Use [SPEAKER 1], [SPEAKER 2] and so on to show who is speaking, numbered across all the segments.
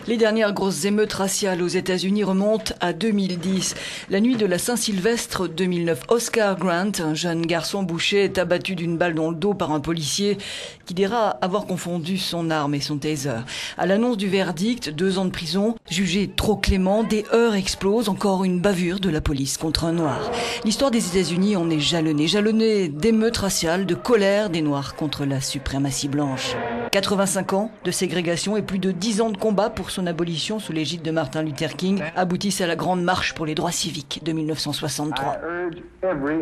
[SPEAKER 1] Les dernières grosses émeutes raciales aux États-Unis remontent à 2010. La nuit de la Saint-Sylvestre 2009, Oscar Grant, un jeune garçon boucher, est abattu d'une balle dans le dos par un policier qui dira avoir confondu son arme et son taser. À l'annonce du verdict, 2 ans de prison, jugé trop clément, des heurts explosent, encore une bavure de la police contre un noir. L'histoire des États-Unis en est jalonnée d'émeutes raciales, de colère des Noirs contre la suprématie blanche. 85 ans de ségrégation et plus de 10 ans de combat pour son abolition sous l'égide de Martin Luther King aboutissent à la Grande Marche pour les droits civiques de 1963.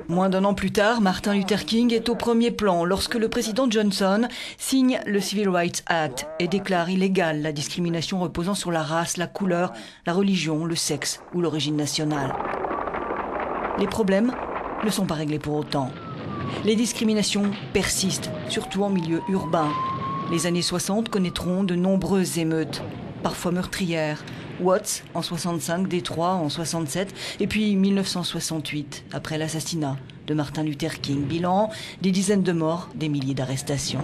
[SPEAKER 1] Moins d'1 an plus tard, Martin Luther King est au premier plan lorsque le président Johnson signe le Civil Rights Act et déclare illégale la discrimination reposant sur la race, la couleur, la religion, le sexe ou l'origine nationale. Les problèmes ne sont pas réglés pour autant. Les discriminations persistent, surtout en milieu urbain. Les années 60 connaîtront de nombreuses émeutes, parfois meurtrières. Watts en 65, Détroit en 67, et puis 1968, après l'assassinat de Martin Luther King. Bilan, des dizaines de morts, des milliers d'arrestations.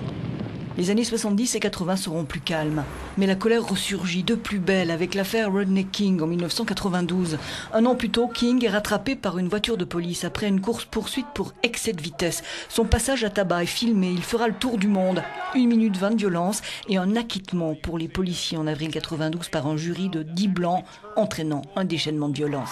[SPEAKER 1] Les années 70 et 80 seront plus calmes, mais la colère ressurgit de plus belle avec l'affaire Rodney King en 1992. 1 an plus tôt, King est rattrapé par une voiture de police après une course-poursuite pour excès de vitesse. Son passage à tabac est filmé, il fera le tour du monde. 1 minute 20 de violence et un acquittement pour les policiers en avril 92 par un jury de 10 blancs, entraînant un déchaînement de violence.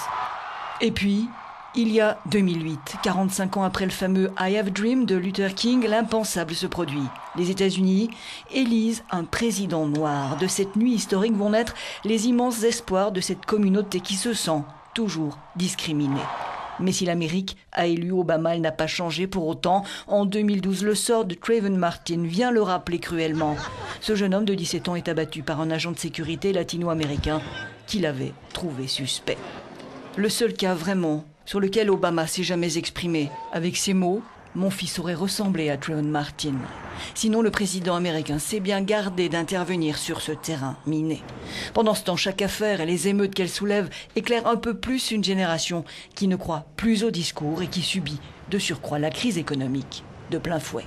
[SPEAKER 1] Et puis, il y a 2008, 45 ans après le fameux I Have a Dream de Luther King, l'impensable se produit. Les États-Unis élisent un président noir. De cette nuit historique vont naître les immenses espoirs de cette communauté qui se sent toujours discriminée. Mais si l'Amérique a élu Obama, elle n'a pas changé pour autant. En 2012, le sort de Trayvon Martin vient le rappeler cruellement. Ce jeune homme de 17 ans est abattu par un agent de sécurité latino-américain qui l'avait trouvé suspect. Le seul cas vraiment sur lequel Obama s'est jamais exprimé. Avec ces mots, mon fils aurait ressemblé à Trayvon Martin. Sinon, le président américain s'est bien gardé d'intervenir sur ce terrain miné. Pendant ce temps, chaque affaire et les émeutes qu'elle soulève éclairent un peu plus une génération qui ne croit plus au discours et qui subit de surcroît la crise économique de plein fouet.